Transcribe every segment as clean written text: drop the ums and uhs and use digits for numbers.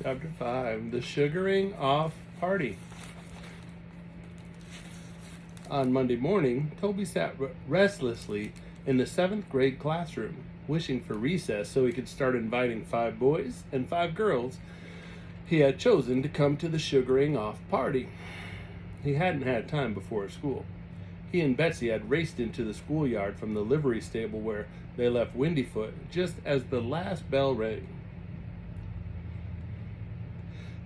Chapter 5, The Sugaring Off Party. On Monday morning, Toby sat restlessly in the 7th grade classroom, wishing for recess so he could start inviting 5 boys and 5 girls he had chosen to come to the sugaring off party. He hadn't had time before school. He and Betsy had raced into the schoolyard from the livery stable where they left Windyfoot just as the last bell rang.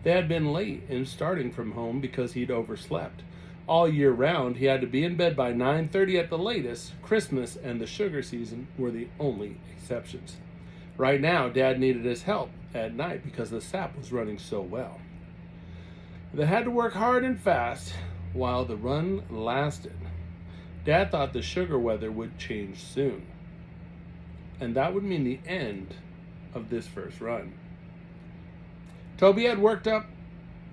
They had been late in starting from home because he'd overslept. All year round, he had to be in bed by 9:30 at the latest. Christmas and the sugar season were the only exceptions. Right now, Dad needed his help at night because the sap was running so well. They had to work hard and fast while the run lasted. Dad thought the sugar weather would change soon, and that would mean the end of this first run. Toby had worked up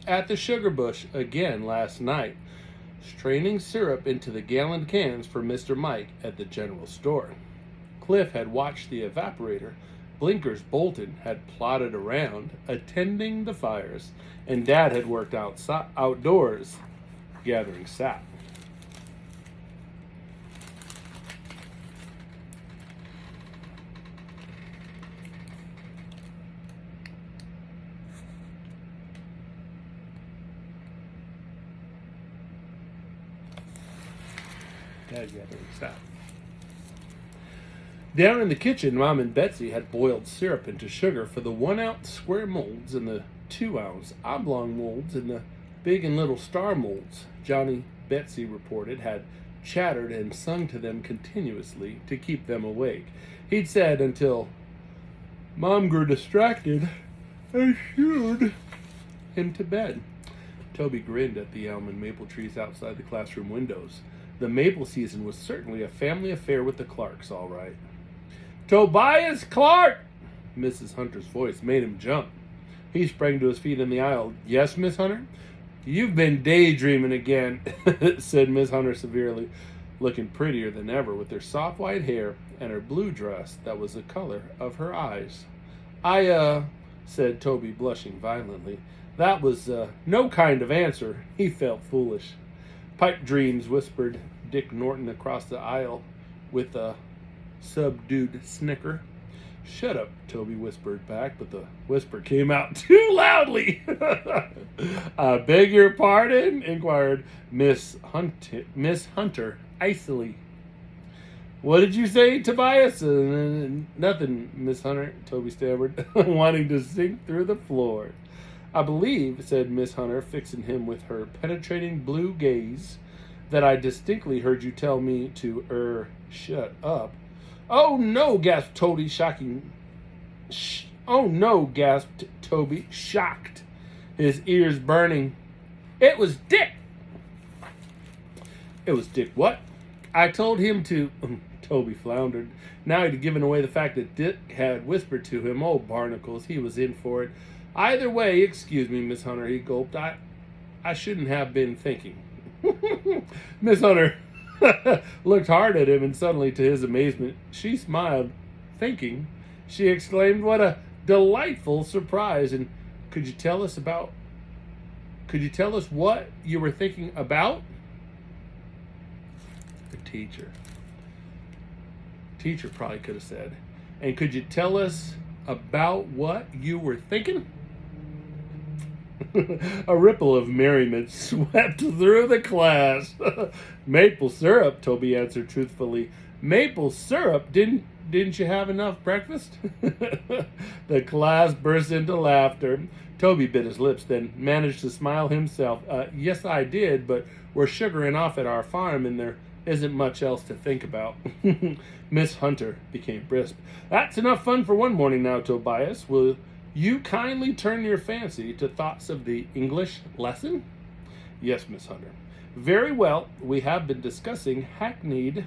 at the sugar bush again last night, straining syrup into the gallon cans for Mr. Mike at the general store. Cliff had watched the evaporator. Blinkers Bolton had plodded around, attending the fires, and Dad had worked outdoors, gathering sap. Dad gathering sap. Down in the kitchen, Mom and Betsy had boiled syrup into sugar for the 1-ounce square molds and the 2-ounce oblong molds and the big and little star molds. Johnny, Betsy reported, had chattered and sung to them continuously to keep them awake. He'd said until Mom grew distracted and shooed him to bed. Toby grinned at the elm and maple trees outside the classroom windows. The maple season was certainly a family affair with the Clarks, all right. Tobias Clark! Mrs. Hunter's voice made him jump. He sprang to his feet in the aisle. Yes, Miss Hunter? You've been daydreaming again, said Miss Hunter severely, looking prettier than ever with her soft white hair and her blue dress that was the color of her eyes. Said Toby, blushing violently. That was no kind of answer. He felt foolish. Pipe dreams, whispered Dick Norton across the aisle with a subdued snicker. Shut up, Toby whispered back, but the whisper came out too loudly. I beg your pardon? Inquired Miss Hunter icily. What did you say, Tobias? Nothing, Miss Hunter, Toby stammered, wanting to sink through the floor. I believe, said Miss Hunter, fixing him with her penetrating blue gaze, that I distinctly heard you tell me to, shut up. Oh, no, gasped Toby, shocked, his ears burning. It was Dick! It was Dick what? I told him to... Toby floundered. Now he'd given away the fact that Dick had whispered to him. Oh, barnacles, he was in for it. Either way, excuse me, Miss Hunter, he gulped. I shouldn't have been thinking. Miss Hunter looked hard at him, and suddenly, to his amazement, she smiled. Thinking, she exclaimed, what a delightful surprise. And could you tell us what you were thinking about? The teacher. Teacher probably could have said. And could you tell us about what you were thinking? A ripple of merriment swept through the class. Maple syrup, Toby answered truthfully. Maple syrup? Didn't you have enough breakfast? The class burst into laughter. Toby bit his lips, then managed to smile himself. Yes, I did, but we're sugaring off at our farm, and there isn't much else to think about. Miss Hunter became brisk. That's enough fun for one morning now, Tobias. Will you kindly turn your fancy to thoughts of the English lesson? Yes, Miss Hunter. Very well. We have been discussing hackneyed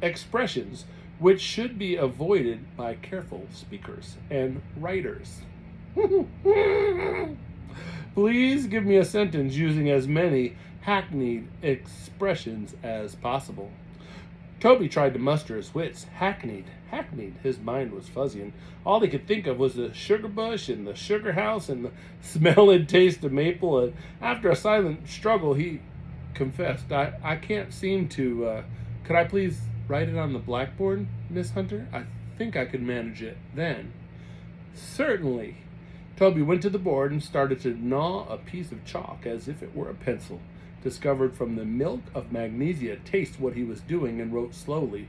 expressions which should be avoided by careful speakers and writers. Please give me a sentence using as many hackneyed expressions as possible. Toby tried to muster his wits. Hackneyed. His mind was fuzzy, and all he could think of was the sugar bush and the sugar house and the smell and taste of maple. And after a silent struggle, he confessed, I can't seem to, could I please write it on the blackboard, Miss Hunter? I think I could manage it then. Certainly. Toby went to the board and started to gnaw a piece of chalk as if it were a pencil. Discovered from the milk of magnesia, taste what he was doing, and wrote slowly.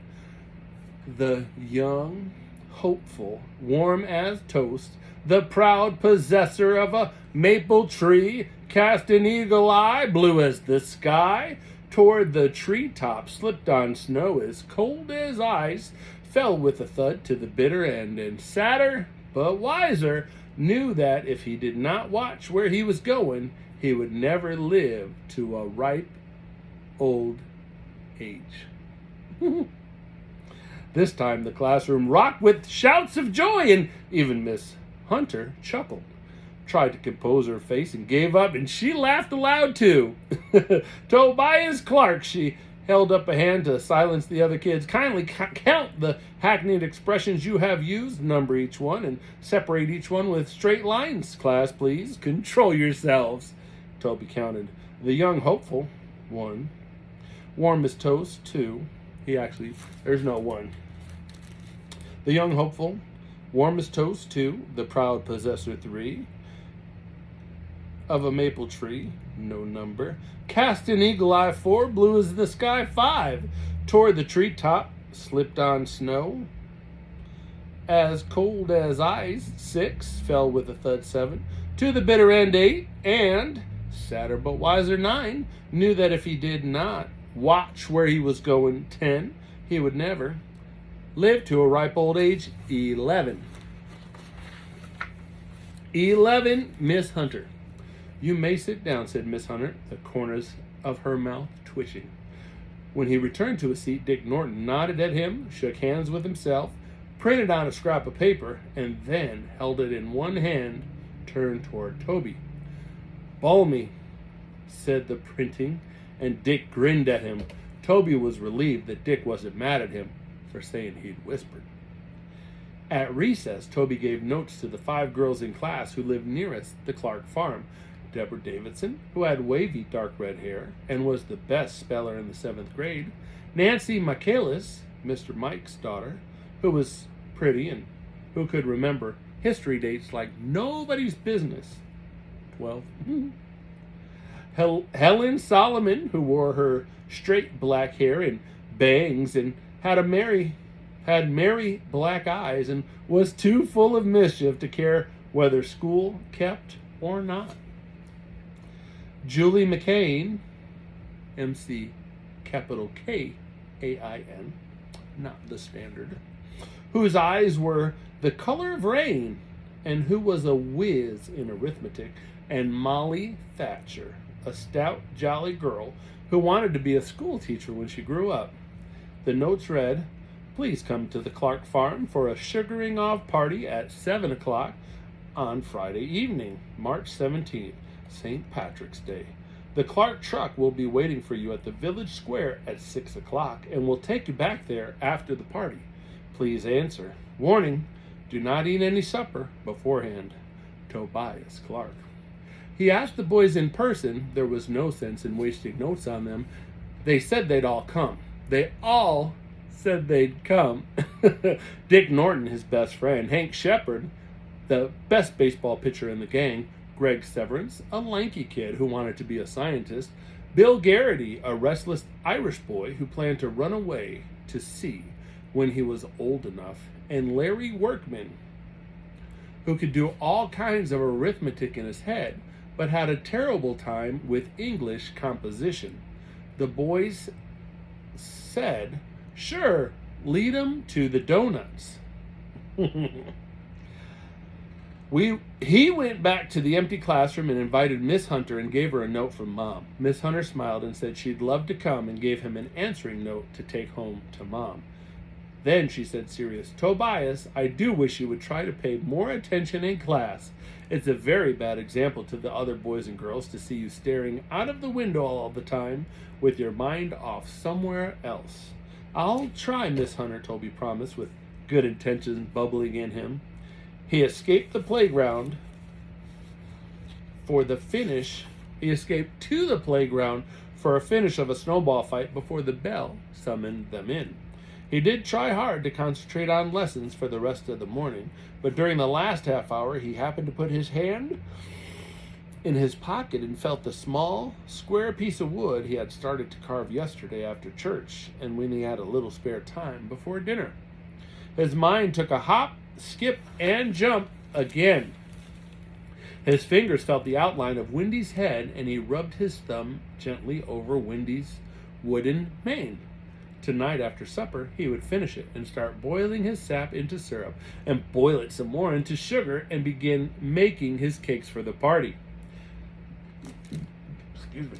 The young, hopeful, warm as toast, the proud possessor of a maple tree, cast an eagle eye, blue as the sky, toward the treetop, slipped on snow as cold as ice, fell with a thud to the bitter end, and sadder but wiser, knew that if he did not watch where he was going, he would never live to a ripe old age. This time the classroom rocked with shouts of joy, and even Miss Hunter chuckled, tried to compose her face, and gave up, and she laughed aloud too. Tobias Clark, she held up a hand to silence the other kids. Kindly count the hackneyed expressions you have used, number each one, and separate each one with straight lines, class, please. Control yourselves. Toby counted. The young hopeful, 1. Warm as toast, 2. There's no 1. The young hopeful, warm as toast, 2. The proud possessor, 3. Of a maple tree, no number. Cast an eagle eye, 4. Blue as the sky, 5. Toward the treetop, slipped on snow. As cold as ice, 6. Fell with a thud, 7. To the bitter end, 8. And, sadder but wiser, 9. Knew that if he did not watch where he was going, 10. He would never live to a ripe old age, 11. 11, Miss Hunter. You may sit down, said Miss Hunter, the corners of her mouth twitching. When he returned to his seat, Dick Norton nodded at him, shook hands with himself, printed on a scrap of paper, and then held it in one hand, turned toward Toby. Balmy, said the printing, and Dick grinned at him. Toby was relieved that Dick wasn't mad at him for saying he'd whispered. At recess, Toby gave notes to the 5 girls in class who lived nearest the Clark farm. Deborah Davidson, who had wavy dark red hair and was the best speller in the 7th grade. Nancy Michaelis, Mr. Mike's daughter, who was pretty and who could remember history dates like nobody's business. 12. Helen Solomon, who wore her straight black hair and bangs and had merry black eyes and was too full of mischief to care whether school kept or not. Julie McCain, MC capital K-A-I-N, not the standard, whose eyes were the color of rain and who was a whiz in arithmetic, and Molly Thatcher, a stout, jolly girl who wanted to be a school teacher when she grew up. The notes read, please come to the Clark farm for a sugaring off party at 7 o'clock on Friday evening, March 17th. St. Patrick's Day. The Clark truck will be waiting for you at the village square at 6 o'clock and will take you back there after the party. Please answer. Warning, do not eat any supper beforehand. Tobias Clark. He asked the boys in person. There was no sense in wasting notes on them. They said they'd all come. They all said they'd come. Dick Norton, his best friend, Hank Shepard, the best baseball pitcher in the gang, Greg Severance, a lanky kid who wanted to be a scientist, Bill Garrity, a restless Irish boy who planned to run away to sea when he was old enough, and Larry Workman, who could do all kinds of arithmetic in his head, but had a terrible time with English composition. The boys said, sure, lead 'em to the donuts. He went back to the empty classroom and invited Miss Hunter and gave her a note from Mom. Miss Hunter smiled and said she'd love to come and gave him an answering note to take home to Mom. Then she said serious, Tobias, I do wish you would try to pay more attention in class. It's a very bad example to the other boys and girls to see you staring out of the window all the time with your mind off somewhere else. "I'll try, Miss Hunter," Toby promised, with good intentions bubbling in him. He escaped the playground for the finish. He escaped to the playground for a finish of a snowball fight before the bell summoned them in. He did try hard to concentrate on lessons for the rest of the morning, but during the last half hour he happened to put his hand in his pocket and felt the small, square piece of wood he had started to carve yesterday after church and when he had a little spare time before dinner. His mind took a hop, skip, and jump again. His fingers felt the outline of Wendy's head, and he rubbed his thumb gently over Wendy's wooden mane. Tonight after supper, he would finish it and start boiling his sap into syrup and boil it some more into sugar and begin making his cakes for the party. Excuse me.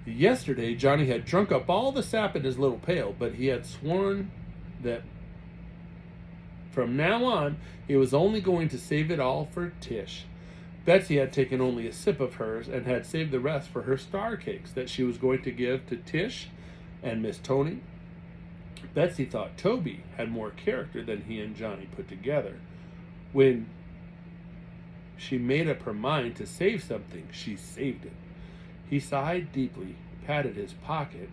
Yesterday, Johnny had drunk up all the sap in his little pail, but he had sworn that from now on, he was only going to save it all for Tish. Betsy had taken only a sip of hers and had saved the rest for her star cakes that she was going to give to Tish and Miss Tony. Betsy thought Toby had more character than he and Johnny put together. When she made up her mind to save something, she saved it. He sighed deeply, patted his pocket,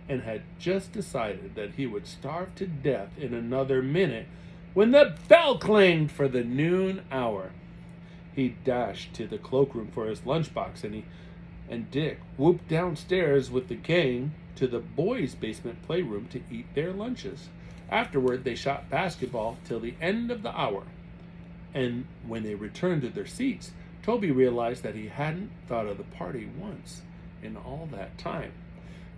and had just decided that he would starve to death in another minute when the bell clanged for the noon hour. He dashed to the cloakroom for his lunchbox, and Dick whooped downstairs with the gang to the boys' basement playroom to eat their lunches. Afterward, they shot basketball till the end of the hour. And when they returned to their seats, Toby realized that he hadn't thought of the party once in all that time.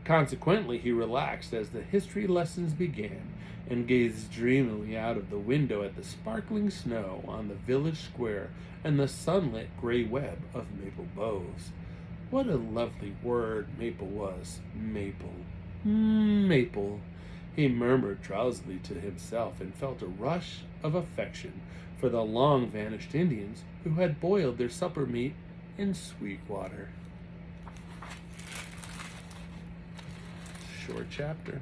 Consequently, he relaxed as the history lessons began and gazed dreamily out of the window at the sparkling snow on the village square and the sunlit gray web of maple boughs. What a lovely word maple was. Maple. Maple. He murmured drowsily to himself and felt a rush of affection for the long-vanished Indians who had boiled their supper meat in sweet water. Short chapter.